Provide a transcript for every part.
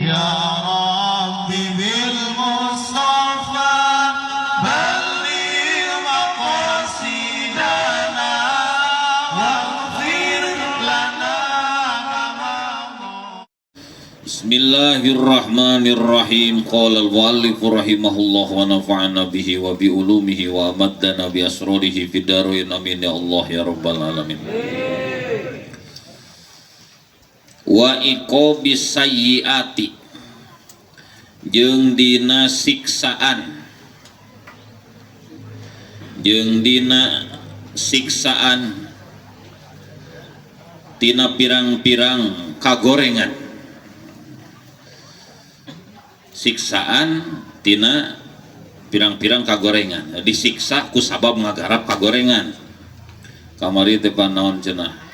يا ربي بالمصطفى بلغ مقاصدنا واغفر لنا Bismillahirrahmanirrahim. Qala al-muallif rahimahullah wa nafa'ana bihi wa bi ulumihi wa amaddana bi asrarihi fid darain amin ya Allah ya rabbal alamin. Wa iqobis sayyiati jeung dina siksaan tina pirang-pirang kagorengan, siksaan tina pirang-pirang kagorengan, disiksa ku sabab ngagarap kagorengan. Kamari teh panaon cenah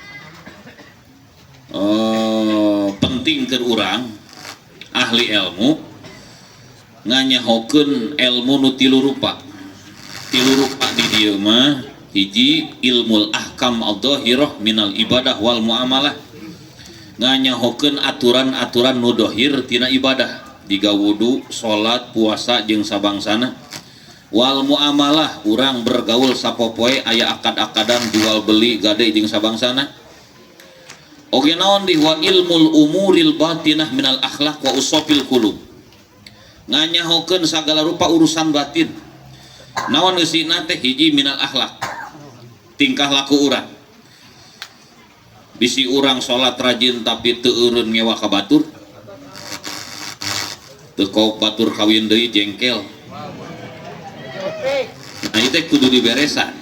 penting keur urang ahli ilmu nganyahokeun ilmu nu tilu rupa di dieu mah hiji ilmul ahkam adh-dhahirah minal ibadah wal muamalah, nganyahokeun aturan-aturan nu dhahir tina ibadah diga wudu, salat, puasa jeung sabangsana. Wal muamalah urang bergaul sapopoe aya akad-akadan jual beli gade jeung sabangsana. Oge naon di wa ilmul umuril batinah minal akhlaq wa usafil qulub, nganyahokeun sagala rupa urusan batin. Naon geusina teh hiji minal akhlaq, tingkah laku urang. Bisi urang salat rajin tapi teu eureun ngewa ka batur, teu kok batur kawin deui jengkel. Nah itu kudu diberesan,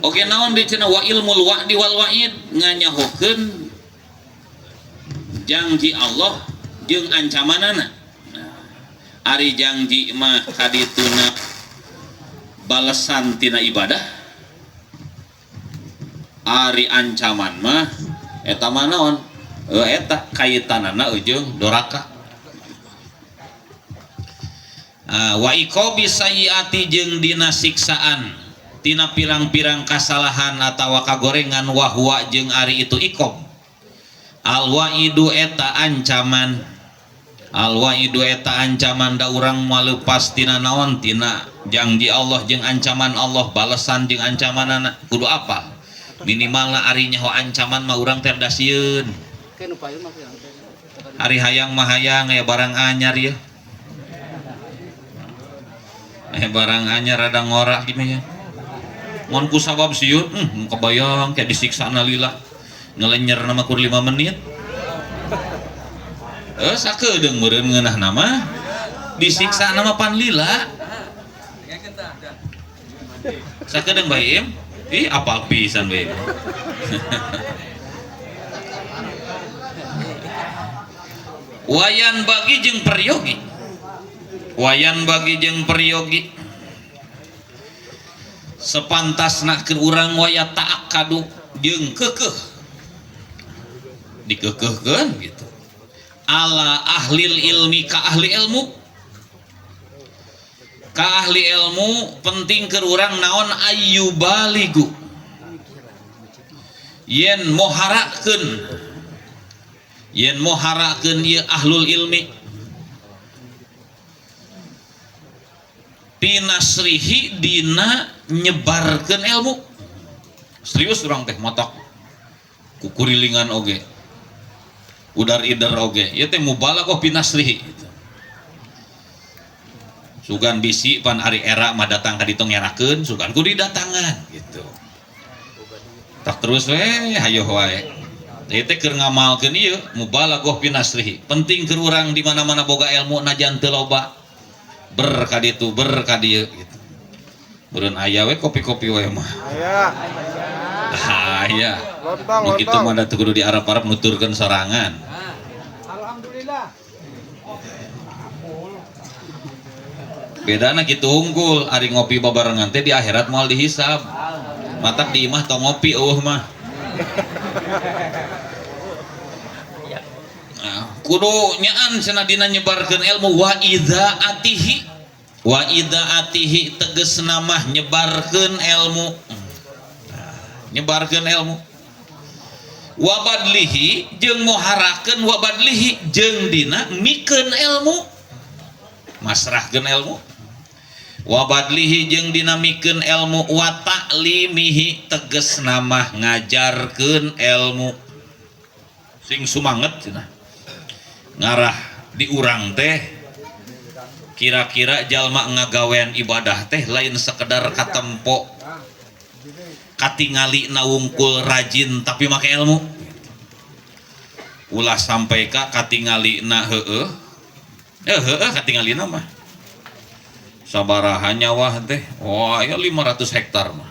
Oke naon di cenah wa ilmul wa'di wal wa'id, nganyahokeun janji Allah jeung ancamanana. Ari janji mah kadituna balesan tina ibadah, ari ancaman mah eta mah naon? Eta kaitanana ujung doraka. Wa iqobi sayyiati jeung dina siksaan tina pirang-pirang kasalahan atawa kagorengan, wahwa jeung ari itu iqob. Al waidu eta ancaman, da urang maleupas tina naon, tina janji Allah jeung ancaman Allah, balesan jeung ancamanana kudu apa? Minimalna ari nyaho ancaman mah urang teh dasieun. Hari hayang mah hayang aya barang anyar ya. Barang anyar ada ngorak gini ya. Mun ku sabab sieun, kebayang kayak disiksa lila. Ngelenyer nama kur 5 menit. Sakedeung meureun ngeunah nama disiksa nama pan lila. Sakedeung bae em. Ih apal pisan bae. Wayan bagi jeung peryogi sepantasna keur urang waya ta'akkadu jeung keukeuh, dikeukeuhkeun gitu ala ahlil ilmi, ka ahli ilmu penting keur urang naon ayyubaligu, yen moharakeun ieu ahlul ilmi pinasrihi dina nyebarkeun ilmu. Serius urang teh motok kukurilingan oge udar-idar oge ieu teh mubalaghah pinasrihi gitu. Sugan bisi pan ari era mah datang ka ditu ngerakeun, sugan ku didatangan gitu. Tak terus we hayo wae. Ieu teh keur ngamalkeun ieu mubalaghah pinasrihi. Penting keur urang di mana-mana boga ilmu najan teu loba. Berkaditu berkadieu gitu. Meureun aya we kopi-kopi we mah. Aya. Nu kitu mah da teu kudu diarap-arap nuturkeun sorangan. Alhamdulillah. Bedana kitu unggul, ari ngopi babarengan teh di akhirat moal dihisab. Matak di imah tong ngopi eueuh mah. Kudu nyaan cenah dina nyebarkeun ilmu. Wa idza atihi tegasna mah nyebarkeun ilmu, nyebarkeun ilmu. wabadlihi jeung moharakeun wabadlihi jeung dina mikeun ilmu masrahkeun ilmu wabadlihi jeung dina mikeun ilmu wa ta'limihi teges nama ngajarkeun ilmu sing sumanget cenah ngarah di urang teh kira-kira jalma ngagawean ibadah teh lain sekedar katempo katingali nawungkul rajin tapi make ilmu ulah sampai ka katingali na heueuh katingali na mah sabaraha nyawa teh aya 500 hektar mah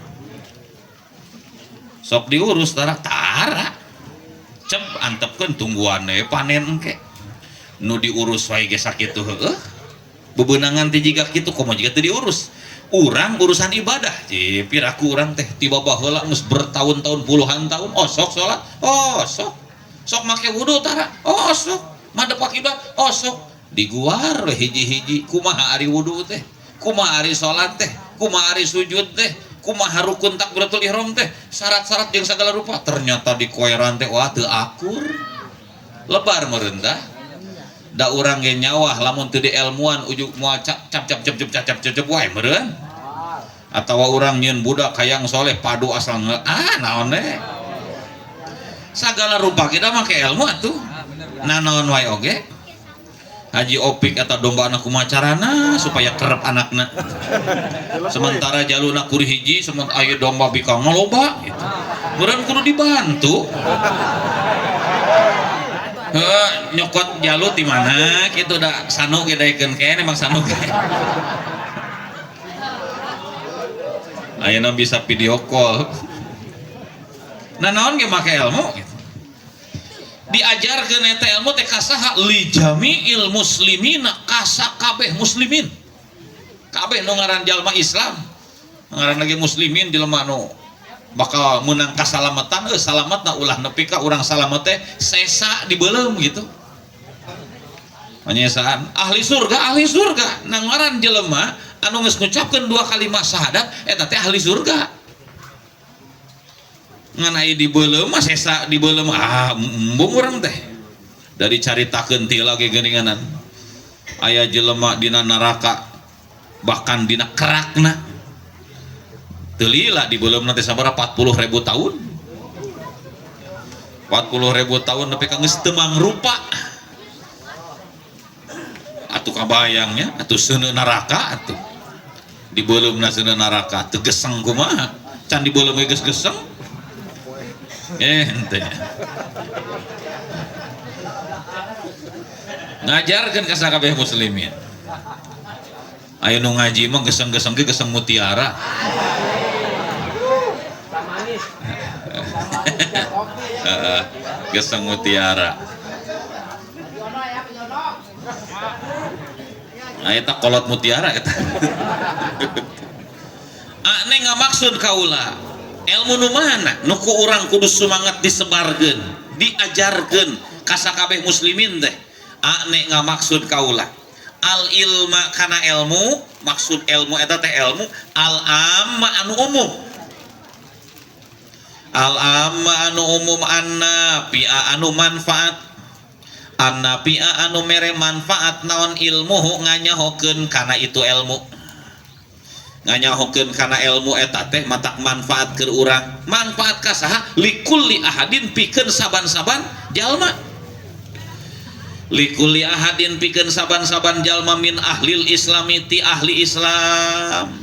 sok diurus tara cep antepkeun tungguan we panen engke nu diurus wae ge sakitu heueuh bebenangan teh jiga kitu komo jiga teu diurus urang urusan ibadah piraku urang teh tiba baheula geus bertahun-tahun puluhan tahun sok salat sok make wudu tara sok madep akibat sok diguar we hiji-hiji kumaha ari wudu teh kumaha ari salat teh kumaha ari sujud teh kumaha rukun takbiratul ihram teh syarat-syarat jeung segala rupa ternyata di koeran teh wah teu akur lebar meureun tah da urang ge nyawah lamun teu dielmuan ujug moal cap wae meureun atawa urang nyieun budak hayang soleh padu asal naon we sagala rupa kita make ilmu atuh naon wae oge haji opik eta domba anak kumaha carana supaya kerep anakna sementara jaluna kuri hiji sementara aya domba bikang loba gitu meureun kudu dibantu nyokot jalut di mana gitu dah sanu gedaikeun kene emang sanu ge ayeuna bisa video call nah naon ge make ilmu gitu diajarkeun eta ilmu teh ka saha li jami'il muslimina kasa kabeh muslimin kabeh nu ngaran jalma Islam ngaran lagi muslimin jelema nu bakal menang kasalamatan salamatna ulah nepi ka urang salamet teh sesa dibeulem gitu panyesaan ahli surga nang ngaran jelema anu geus ngucapkeun 2 kalimat syahadat eta teh ahli surga ngan aya dibeulem mah sesa dibeulem embung urang teh dari caritakeun ti lagi geuninganan aya jelema dina neraka bahkan dina kerakna telila di belum nanti sabara 40.000 tahun 40.000 tahun tapi kang geus teu mangrupa atuh kabayangnya atuh seuneu neraka atuh di beuleummna seuneu neraka teu geseng kumaha can di beuleumm geus geseng henteu ngajarkeun ka sakabeh muslimin aya nu ngaji mah geseng-geseng ge geseng mutiara geseng mutiara eta kolot mutiara eta ane ngamaksud kaula ilmu nu mana nu ku urang kudu semangat disebarkeun diajarkeun ka sakabeh muslimin teh ane ngamaksud kaula al ilma kana ilmu maksud ilmu eta teh ilmu al amma anu umum al amma anu umum annafi'a anu manfaat annafi'a anu mere manfaat naon ilmu nganyahokeun kana itu ilmu nganyahokeun kana ilmu eta teh matak manfaat keur urang manfaat ka saha likulli ahadin pikeun saban-saban jalma likulli ahadin pikeun saban-saban jalma min ahlil islami ti ahli Islam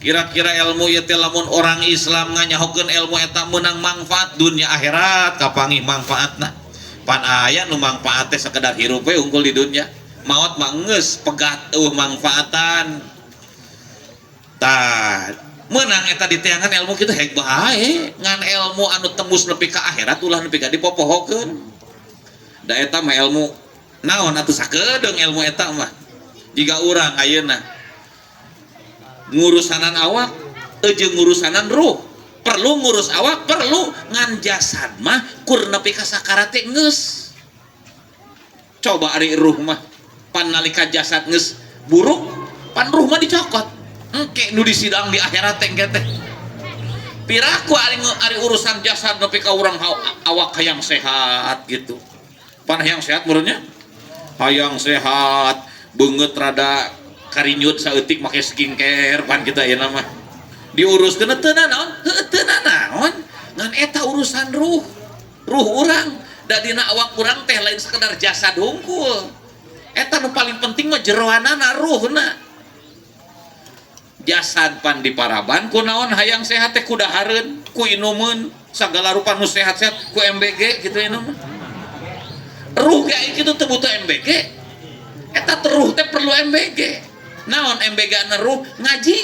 kira-kira ilmu ieu teh lamun orang Islam nganyahokeun ilmu eta meunang manfaat dunia akhirat kapangih manfaatna pan aya nu manfaat teh sakedar hirup we unggul di dunia maot mah geus pegat manfaatan tah meunang eta diteangan ilmu kitu heg bae ngan ilmu anu tembus nepi ka akhirat ulah nepi ka dipopohokeun da eta mah ilmu naon atuh sakedeung ilmu eta mah jiga urang ayeuna ngurusanan awak jeung ngurusanan ruh perlu ngurus awak perlu ngan jasad mah kur nepi ka sakarat teh geus coba ari ruh mah pan nalika jasad geus buruk pan ruh mah dicokot engke nu disidang di akhirat teh piraku ari urusan jasad nepi ka urang awak hayang sehat gitu. Pan hayang sehat menurutnya hayang sehat beungeut rada karinyut saeutik make skincare pan kita ya nama diuruskeun teu naon teu naon ngan eta urusan ruh urang da dina awak urang teh lain sekedar jasad hungkul eta nu paling penting mah jeroanana ruhna jasad pan diparaban ku naon hayang sehat teh ku dahareun ku inumeun sagala rupa nu sehat-sehat ku MBG gitu ya nama ruh kayak gitu teu butuh MBG eta ruh teh perlu MBG naon MBG na ruh ngaji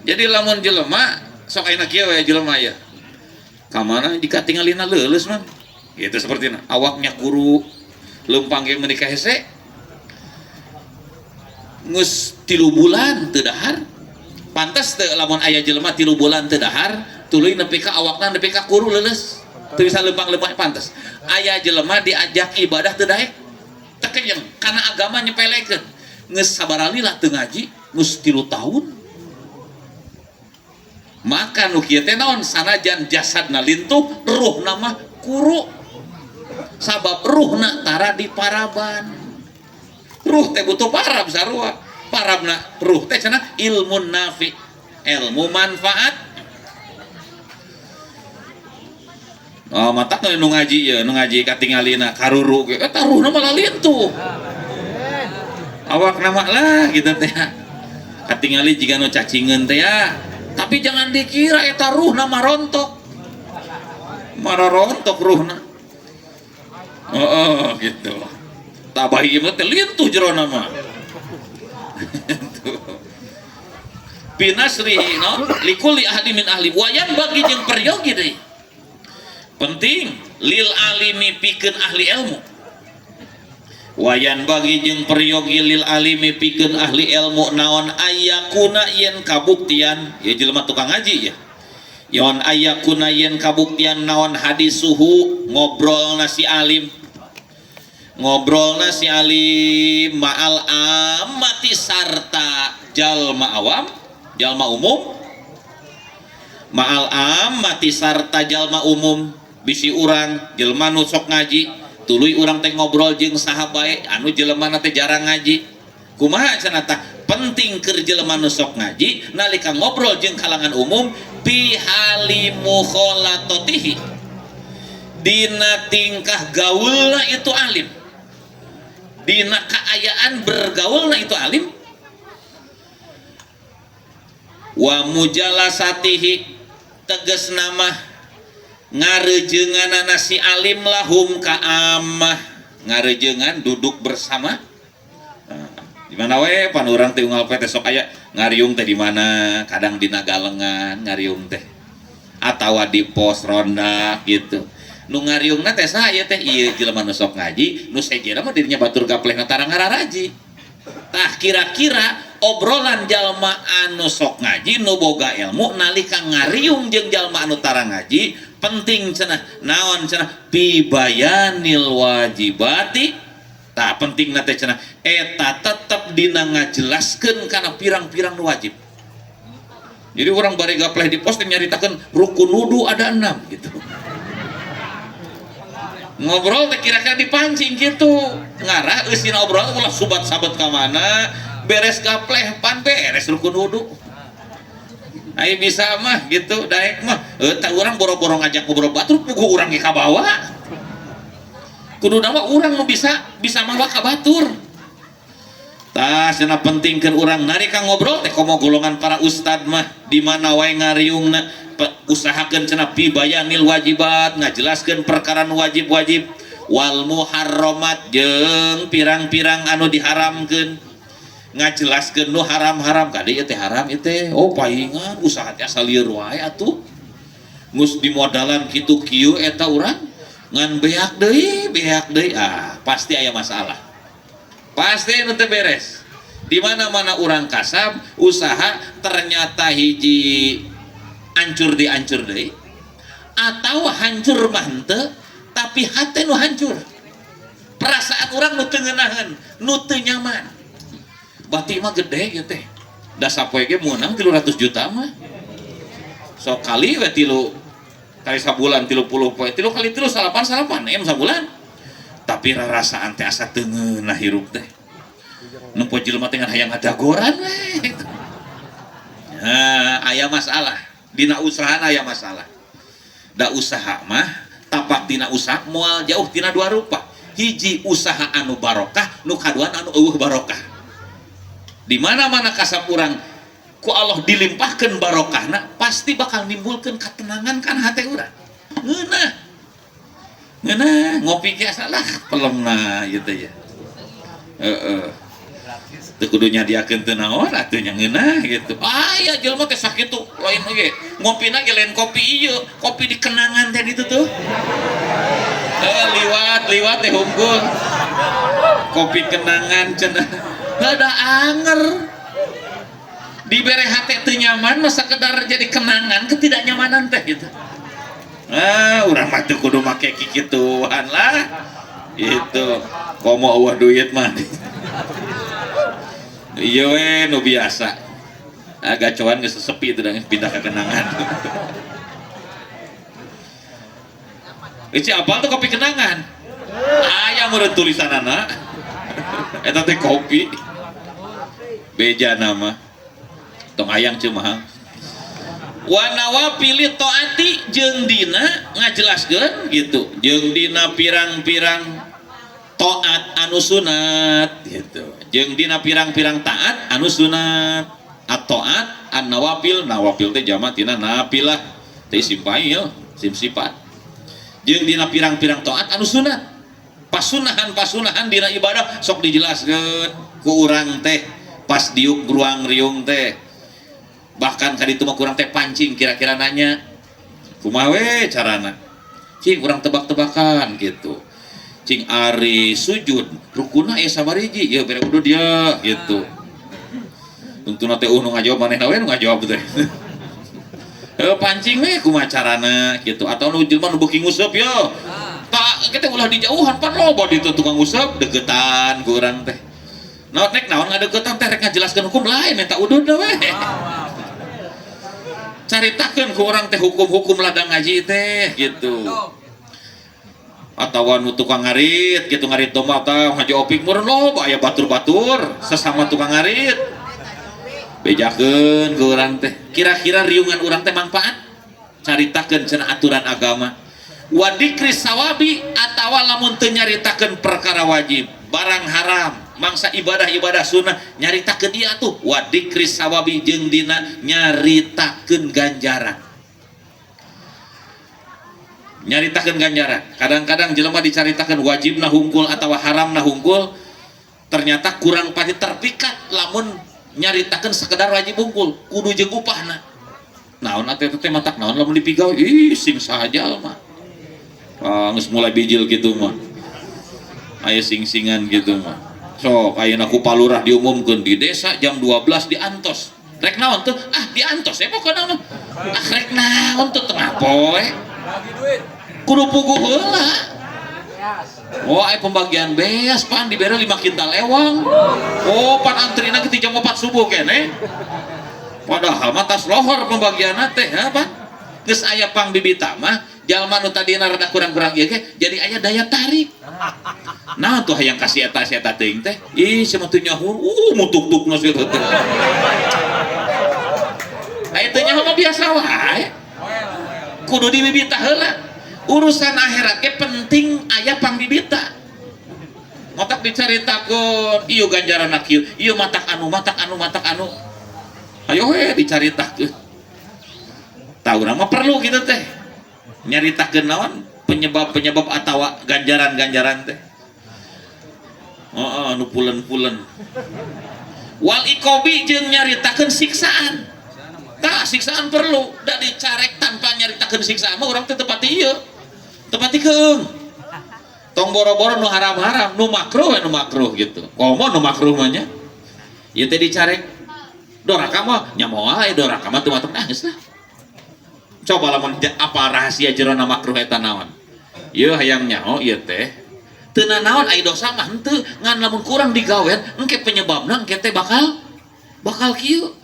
jadi lamun jelema sok ayeuna kieu we jelema ya ka mana jika tingalina leuleus man gitu seperti awaknya kuru leumpang ge menikah hese geus 3 bulan teu dahar pantes teu lamun aya jelema 3 bulan teu dahar tuluy nepi ka awakna nepi ka kuru leuleus teu bisa leumpang-leumpang pantes aya jelema diajak ibadah teu daek tekeng karena agama nyepelekeun geus sabaraha lila teu ngaji geus 3 tahun maka nu kieu teh naon sanajan jasadna lintuh ruhna mah kuru sabab ruhna tara di paraban ruh teh butuh parab sarua parabna ruh teh cenah ilmu nafi ilmu manfaat oh mata nu ngaji ya nu ngaji katingalina karuru eta ruhna malah lintuh awak nama lah gitu teh katingali jika nu cacingeun teh ya tapi jangan dikira eta ruhna marontok marontok ruhna oh gitu tabahi mah teh lintuh jerona mah binasri no likulli ahli min ahli wayan bagi jeung peryogi deui penting lil alimi pikeun ahli ilmu wayan bagi jeung peryogi lil alimi pikeun ahli ilmu naon ayakuna yen kabuktian ya jelema tukang ngaji ya yon ayakuna yen kabuktian naon hadis suhu ngobrol nasi alim ma'al amati sarta jalma awam jalma umum ma'al amati sarta jalma umum bisi urang jelma nu sok ngaji tuluy urang teh ngobrol jeung saha bae anu jelemana teh jarang ngaji kumaha cenah tah penting keur jelema nu sok ngaji nalika ngobrol jeung kalangan umum bi halimu kholatotihi dina tingkah gaulna itu alim dina kaayaan bergaulna itu alim wa mujalasatihi tegas nama ngarejeungan nasi alim lahum ka amah ngarejeungan duduk bersama di mana we pan urang teh unggal teh sok aya ngariung teh di mana kadang dina galengan ngariung teh atawa di pos ronda gitu nu ngariungna teh saya teh ieu jelema nu sok ngaji nu sejena mah dirinya batur gaplehna tara ngararaji tah kira-kira obrolan jalma anu sok ngaji nu boga ilmu nalika ngariung jeung jalma anu tara ngaji penting cenah naon cenah pibayanil wajibati tah penting teh cenah eta tetep dina ngajelaskeun kana pirang-pirang nu wajib jadi orang bari gapleh di pos nyaritakeun rukun wudu ada 6 gitu ngobrol teh kira-kira dipancing gitu ngarah eusin obrol ulah subat sabat ka mana beres gapleh pan beres rukun wudu aya bisa mah gitu daek mah eta urang boro-boro ngajak ngobrol batur puguh urang ge ka bawah kudu nama urang nu bisa mawa ka batur tah cenah pentingkeun urang narika ngobrol teh komo golongan para ustad mah di mana wae ngariungna usahakeun cenah pibayanil wajibat ngajelaskeun perkara nu wajib-wajib wal muharramat jeung pirang-pirang anu diharamkeun ngajelaskeun nu haram-haram kade ieu teh haram ieu teh oh paingan usaha teh asal lieur wae atuh geus dimodalan kitu kieu eta urang ngan beak deui pasti aya masalah pasti nu teu beres di mana-mana urang kasab usaha ternyata hiji hancur deui atau hancur mah henteu tapi hate nu hancur perasaan urang nu teu ngeunaheun nu teu nyaman bati mah gede gitu teh da sapoe ge meunang 300 juta mah sok kali we 3 kali sabulan 30 poe 3 kali 3 salapan sabulan tapi rarasaan teh asa teu ngeunah hirup teh nu poe jelema teh ngan hayang ngadagoran we aya masalah dina usaha aya masalah da usaha mah tapak dina usaha moal jauh tina 2 rupa hiji usaha anu barokah nu kaduan anu eueuh barokah di mana-mana kasapurang ku Allah dilimpahkan barokahna pasti bakal nimbulkan ketenangan kan hati urang ngeunah ngopi ge salah pelemna gitu ya teu kudu nyadiakeun teu naon atuh nya ngeunah gitu aya jelema teh sakitu lain oge ngopina ge lain kopi ieu kopi di kenangan teh ditu tuh liwat teh hungkul kopi kenangan cenah ada anger dibere hati teu nyaman mah sakedar jadi kenangan ketidaknyamanan teh gitu urang mah teu kudu make kikituan lah itu komo eueuh duit mah iya we nu biasa agak coan geus sepi teh pindah ke kenangan Eci apal tuh kopi kenangan aya meureun tulisanana eta teh kopi beja nama tong hayang cemah wanawa pilih toati jeung dina ngajelaskeun gitu jeung dina pirang-pirang taat anu sunat gitu jeung dina pirang-pirang taat anu sunat at-taat an-nawafil nawafil teh jama tina nafilah teh isim fa'il sim sifat jeung dina pirang-pirang taat anu sunat pasunahan dina ibadah sok dijelaskeun ku urang teh pas diuk ruang riung teh bahkan kaditu mah kurang teh pancing kira-kira nanya kumaha we carana cing urang tebak-tebakan gitu cing ari sujud rukuna aya sabariji ya bere kudu dia gitu tuntuna teh nu ngajawab manehna we nu ngajawab teh pancing we kumaha carana gitu atau nu jelema nu beuki nguseup yo tak kita ulah di jauhan pan loba ditu tukang nguseup degetan ku urang teh naon ngadegetan teh rek ngajelaskeun hukum lain eta udud we caritakeun ku urang teh hukum-hukum ladang ngaji teh gitu atawa nu tukang ngarit gitu ngarit domba tah ngaji opik meureun loba aya batur-batur sesama tukang ngarit bejakeun ku urang teh kira-kira riungan urang teh manfaat caritakeun cenah aturan agama wadikris sawabi atawa lamun teu nyaritakeun perkara wajib barang haram mangsa ibadah sunnah nyaritakeun ieu tuh wadikris sawabi jeung dina nyaritakeun ganjaran kadang-kadang jelema dicaritakeun wajibna hungkul atawa haramna hungkul ternyata kurang pati terpikat lamun nyaritakeun sekedar wajib hungkul kudu jeung upahna naon atuh teh matak naon lamun dipigawe sing saja mah geus mulai bijil gitu mah aya sing-singan gitu mah sok ayeuna ku palurah diumumkeun di desa jam 12 diantos rek naon tuh diantos pokona mah rek naon tuh tengah poe kudu puguh heula aya pembagian beas pan dibere 5 kintal ewang pan antrina ke jam 4 subuh kene padahal mah tas lohor pembagianna teh pan geus aya pang bibita mah jalma nu tadina rada kurang-kurang ieu ge jadi aya daya tarik nah tuh hayang kasih eta teuing teh sia mah teu nyaho mutuk-tukna sia teh aya teu nyaho mah biasa wae kudu dibibita heula urusan akhirat ge penting aya pangbibita motak dicaritakeun ieu ganjaranna kieu ieu matak anu ayo we dicaritakeun tah urang mah perlu kitu teh nyaritakeun naon penyebab atawa ganjaran teh nu pulen wal ikobi jeung nyaritakeun siksaan tah siksaan perlu da dicarek tanpa nyaritakeun siksaan mah urang teh teu pati ieu teu pati keung tong boro-boro nu haram-haram nu makruh gitu komo nu makruh mah nya ieu teh dicarek doraka mah nya moal aya doraka mah teu matok geus lah coba lamun apa rahasia jerona makruh eta naon ieu hayang nyaho ieu teh teu naon aya dosa mah henteu ngan lamun kurang digawean engke penyebabna engke teh bakal kieu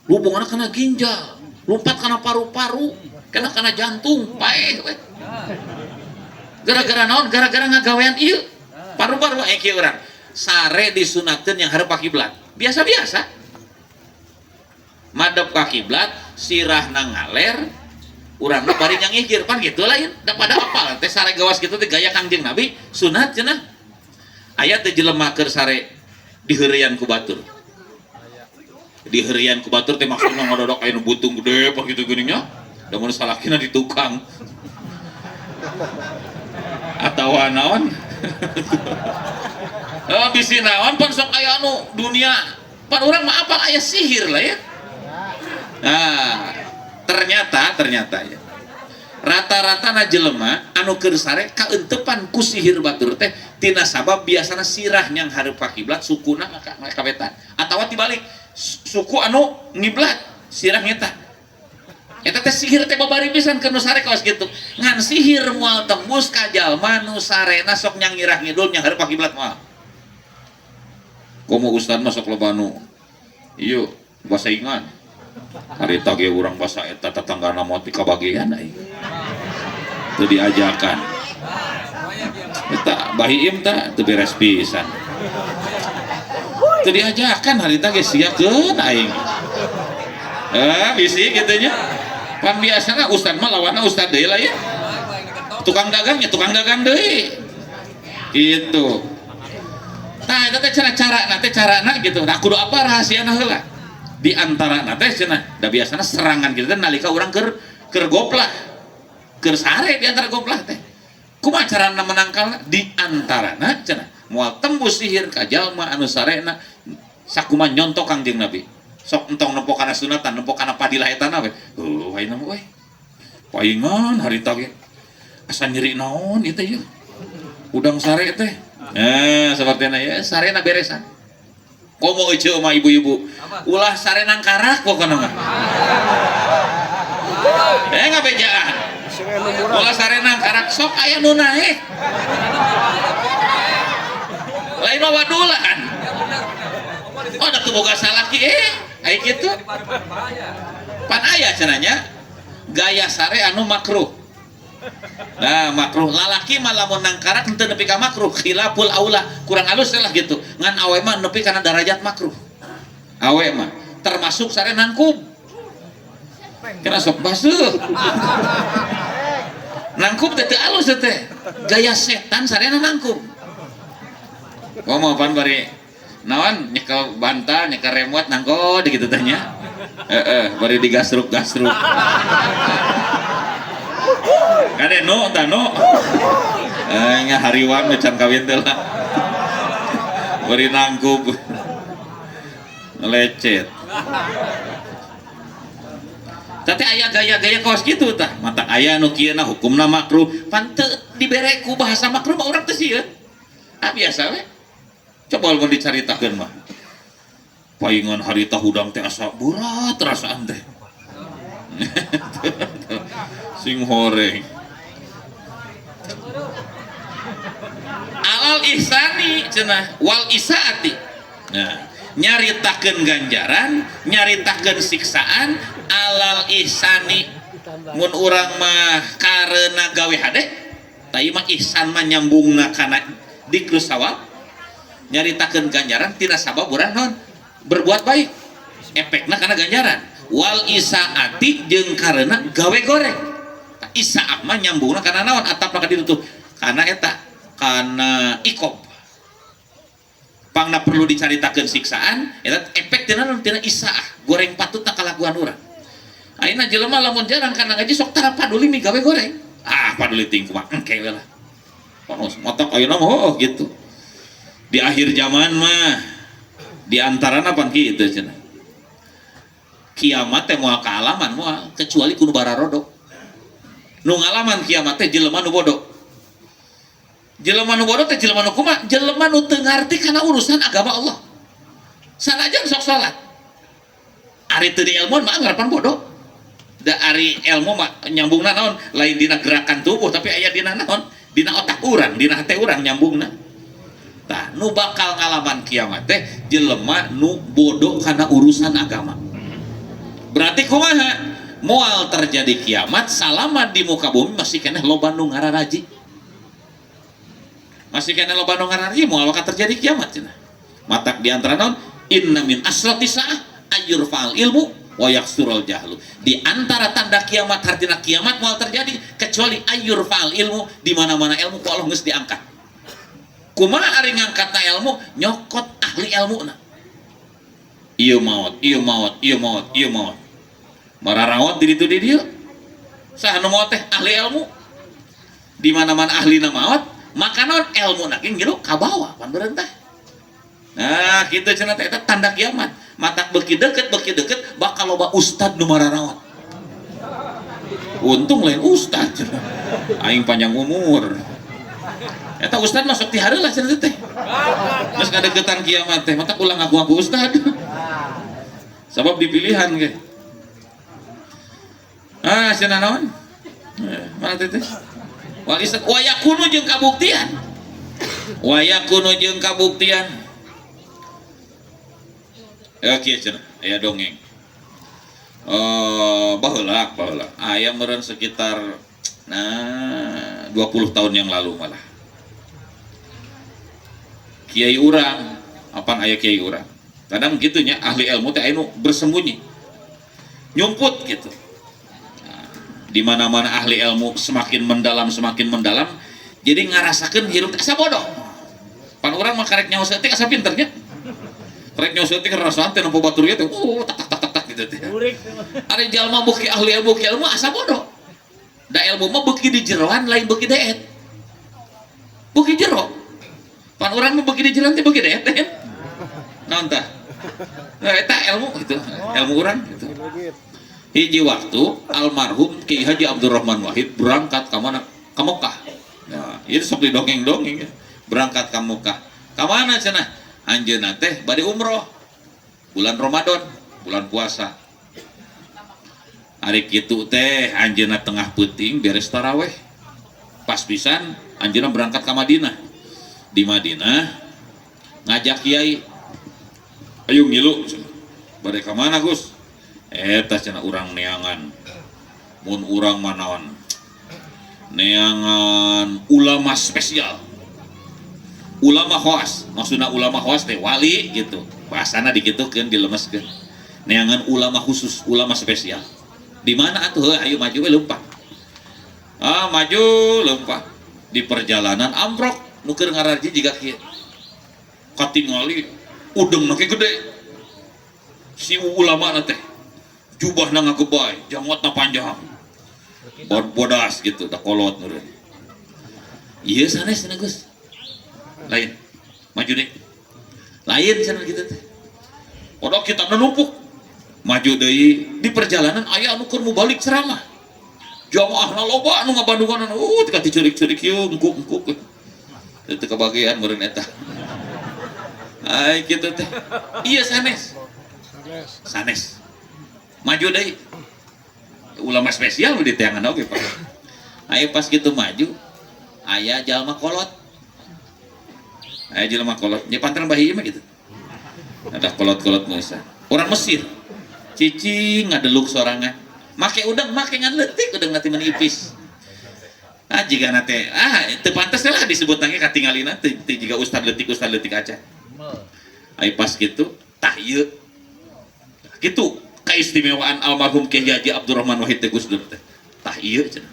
hubunganna kana ginjal lompat karena paru-paru, karena jantung, paeh we. Gara-gara naon? Gara-gara ngagawean ieu. Paru-paru kieu urang. Sare disunatkeun yang hareup ka kiblat. Biasa-biasa. Madep ka kiblat, sirahna ngaler, urangna bari nyangihir pan kitu lain. Da pada apal teh sare gawas kitu teh gaya Kangjeng Nabi, sunat cenah. Aya teh jelema keur sare diheureyan ku batur. Diheureyan ku batur teh maksudna ngododok aya nu butung gede apa kitu geuning nya. Da mun salakina di tukang. Atawa naon? Bisi naon pan sok aya anu dunia. Pan urang mah apal aya sihir lah ya. Nah, ternyata ya. Rata-rata na jelema anu keur sare kaentepan ku sihir batur teh tina sabab biasana sirah yang hareup ka kiblat sukuna kawetan atawa tibalik suku anu ngiblat sirah ngeta eta teh sihir teh babari pisan keur nu sare kaos kitu ngan sihir moal tembus ka jalma nu sarena sok nyangirah ngidul yang hareup ka kiblat moal komo ustad mah sok loba anu ieu basa ingan harita ge urang basa eta tetanggana mah ti kabagean ai teu diajakan eta bahiem tah teu beres pisan teu diajakan harita ge siakeun aing bisi kitu nya pan biasana ustad mah lawanna ustad deui lah ya tukang dagang deui gitu nah eta teh cara-carana gitu nah kudu apa rahasiana heula di antara teh cenah da biasana serangan kitu teh nalika urang keur goplah keur sare di antara goplah teh kumaha carana menangkalna di antarana cenah moal tembus sihir ka jalma anu sarena sakumaha nyontok Kangjeng Nabi sok entong nempo kana sunatan nempo kana padilah eta we waina we paingan harita ge asa nyeri naon ieu teh ye udang sare teh sapertina ya sarena beresan komo eceu mah ibu-ibu ulah sarenang karak pokona mah ngabejaan ulah sarenang karak sok aya nu naek lain mah wadulan da teu boga salaki aya kitu pan aya cenanya gaya sare anu makruh. Nah makruh lalaki mah lamun nang karak henteu nepi ka makruh khilaful aula kurang halus lah gitu ngan awe mah nepi kana derajat makruh awe mah termasuk sare nangkub kena sok basuh nangkub teh teu alus teh gaya setan sare nangkub pan bari naon nyekel bantal nyekel remote nangkod gitu teh nya bari digasruk-gasruk kade no tano nya hariwang can kawin teh lah beri nangkub lecet tapi aya gaya-gaya kaos kitu tah mata aya nu kieu na hukumna makruh pan teu dibere ku bahasa makruh mah urang teh sieun biasa we coba mun dicaritakeun mah paingan harita hudang teh asa berat rasaan teh sing horeng alal ihsani cenah wal isaati nah nyaritakeun ganjaran nyaritakeun siksaan alal ihsani mun urang mah kareuna gawe hade tai mah ihsan mah nyambungna kana dikru sawab nyaritakeun ganjaran tina sabab urang naon berbuat baik efekna kana ganjaran wal isaati jeung kareuna gawe goreng isaah mah nyambungna kana naon atap ka ditu tuh kana eta kana ikob pangna perlu dicaritakeun siksaan eta efek tina naon tina isaah goreng patutna kalakuan urang ayeuna jelema lamun jarang kana ngaji sok tara paduli mi gawe goreng paduli ting kumaha engke we lah panos motok ayeuna mah gitu di akhir zaman mah di antarana pan kitu cenah kiamat teh moal kaalaman moal kecuali kudu bararodok nu ngalaman kiamat teh jelema nu bodoh teh jelema nu kumaha jelema nu teu ngarti kana urusan agama Allah sanajan sok salat ari teu dielmuan mah anggapan bodoh da ari ilmu mah nyambungna naon lain dina gerakan tubuh tapi aya dina naon dina otak urang dina hate urang nyambungna tah nu bakal ngalaman kiamat teh jelema nu bodoh kana urusan agama berarti kumaha moal terjadi kiamat salama di muka bumi masih keneh loba nu ngararaji, masih keneh loba nu ngararaji moal bakal terjadi kiamat cenah. Matak di antara naon inna min asratis saah ayyurfa'al ilmu wa yaksurul jahlu. Di antara tanda kiamat artinya kiamat moal terjadi kecuali ayyurfa'al ilmu, di mana-mana ilmu ku Allah geus diangkat. Kumaha ari ngangkatna ilmu nyokot ahli ilmuna. Ieu maot, ieu maot, ieu maot, ieu maot. Mararawat di dieu. Saha nu maot teh ahli ilmu. Di mana-mana ahlina maot, maka naon ilmuna ge ngilu ka bawah pan beureun teh. Nah, kitu cenah teh eta tanda kiamat. Matak beuki deukeut bakal loba ustad nu mararawat. Untung lain ustad cenah. Aing panjang umur. Eta ustad masuk ti hareula cenah teh. Geus ngadeukeutan kiamat teh, matak ulang ngaku-ngaku ustad. Sabab dipilihan ge. Ah, cenah naon? Mana teh? Wal isat wa yakunu jeung kabuktian. Wa yakunu jeung kabuktian. Oke cenah, aya dongeng. Baheula. Aya meureun sekitar 20 tahun yang lalu malah. Kiai urang, apaan aya kiai urang. Kadang gitunya ahli ilmu teh anu bersembunyi. Nyumput gitu. Di mana-mana ahli ilmu semakin mendalam, jadi ngarasakeun hirup teh sabodoh. Pan urang mah karek nyawa teh asa pinternya. Karek nyawa teh ngarasakeun teh nampa batur teh tak gitu teh. Ari jalma beuki ahli ilmu asa bodoh. Da ilmu mah beuki di jeroan lain beuki deet. Beuki jero. Pan urang mah beuki di jeroan teh beuki deet teh. Naon tah? Nah, eta ilmu gitu, ilmu urang gitu. Hiji waktu almarhum Kiai Haji Abdurrahman Wahid berangkat ke mana? Ke Mekah. Nah, itu sok didongeng-dongeng ya. Berangkat ke Mekah. Ka mana cenah? Anjeunna teh bade umroh. Bulan Ramadan, bulan puasa. Hari kitu teh anjeunna tengah peuting beres taraweh. Pas pisan anjeunna berangkat ke Madinah. Di Madinah ngajak kiai, ayo ngilu. Bade ka mana, Gus? Eta cenah urang neangan. Mun urang manaon? Neangan ulama spesial. Ulama khawas, maksudna ulama khawas teh wali gitu. Bahasana dikitukeun dilemeskeun. Neangan ulama khusus, ulama spesial. Di mana atuh? Ayo maju we leumpah. Ah, maju leumpah. Di perjalanan ambrok nu keur ngararji jiga kieu. Katingali udengna ge gede. Si ulama na teh jubahna ngagebay, jangotna panjang. Bodas gitu, da kolot meureun. Ieu sanes cenah Gus. Lain. Maju deui. Lain cenah kitu teh. Odok kita numpuk. Maju deui di perjalanan aya anu keur mubalik ceramah. Jamaahna loba anu ngabandungan tika dicurik-curik ieu engkuk-engkuk. Teu kabagean meureun eta. Ai kitu teh. Ieu sanes. Sanes. Maju deui. Ulama spesial di teangan oge Pak. Aya pas gitu maju, aya jalma kolot. Aya jalma kolot. Nya pantaran bahi mah gitu. Ada kolot-kolot Musa. Orang Mesir. Cicing ngadeluk sorangan. Make udang, make ngan leutik udang nanti menipis. Ah jika nate, teu pantes lah disebut nange katingalina teu jiga ustad leutik aja. Aya pas gitu, tah ieu. Gitu keistimewaan almarhum Kiai Haji Abdurrahman Wahid teh Gus Dur teh. Tah ieu cenah.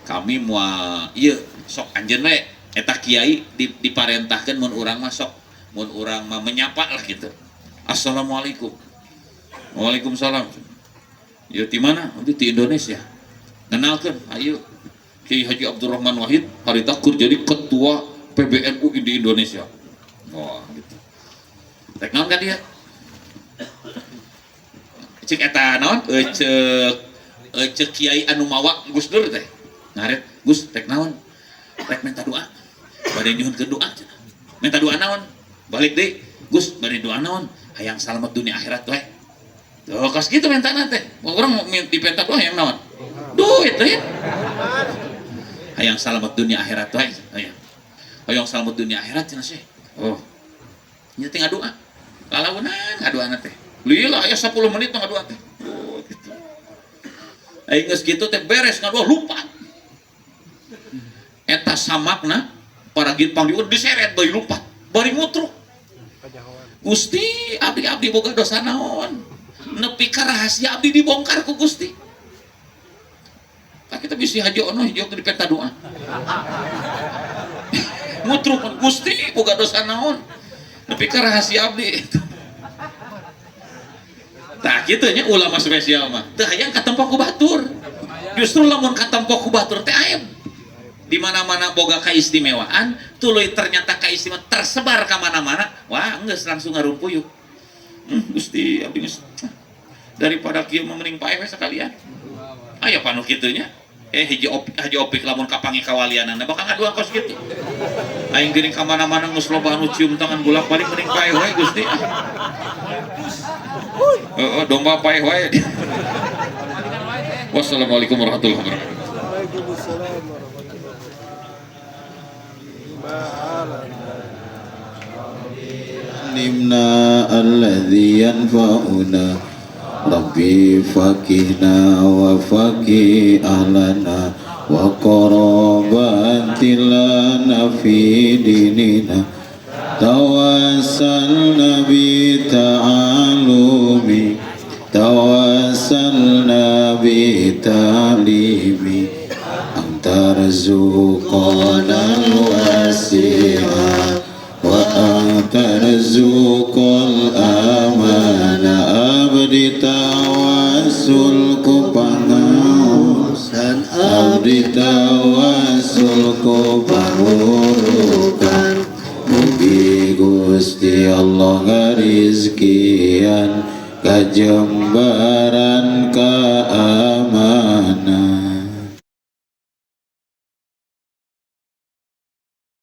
Kami moal ieu sok anjeun we eta kiai diparentahkeun mun urang mah sok mun urang mah menyapa lah gitu. Assalamualaikum. Waalaikumsalam. Ieu ti mana? Di Indonesia. Kenalkeun, ayo Kiai Haji Abdurrahman Wahid harita keur jadi ketua PBNU di Indonesia. Wah, gitu. Tek naon ka dia? Cek eta naon cek kiai anu mawa Gus Dur teh ngaret Gus tek naon rek minta doa bade nyuhunkeun doa cenah minta doa naon balik deui Gus bade doa naon hayang salamet dunia akhirat we tuh kos kitu mintana teh urang dipenta doa hayang naon duit teh hayang salamet dunia akhirat we hayang salamet dunia akhirat cenah sih oh nya teh ngadoa kalaunan ngadoana teh lila aya 10 menit ngadoa teh. Oh gitu. Aing geus kitu teh beres ngaduh lupa. Eta samakna para gin pangdiun diseret bae lupa. Bari ngutruk. Gusti, abdi boga dosa naon? Nepi ka rahasia abdi dibongkar ku Gusti. Kita bisa haji ono hijau di peta doa. Ngutruk Gusti boga dosa naon? Nepi ka rahasia abdi. Tah kitu nya ulama spesial mah. Teu hayang katempo ku batur. Justru lamun katempo ku batur teh aib. Di mana-mana boga kaistimewaan, tuluy ternyata kaistimewaan tersebar ka mana-mana, wah geus langsung ngarumpuyuk. Gusti abdi geus daripada kieu mending pae we sakalian. Aya panu kitu nya. Haji opik lamun kapangi kawalianana bakal ngaduan kos kitu. Aing geuning ka mana-mana geus loba anu cium tangan bolak-balik mending pae we Gusti. Domba pae wae. Wassalamualaikum warahmatullahi wabarakatuh. Waalaikumsalam warahmatullahi nimna alladhi yanfa'una rabbi fakihna wa fakih ahlana wa qarabatilana fi dinina tawassalna bi ta'alumi tawassalna bi ta'limi antarzuqana al-wasi'ah wa antarzuqal amana abdi tawassul ku pangaosan abdi tawassul ku pangurukan mugi Gusti Allah ngarizkian kajembaran ka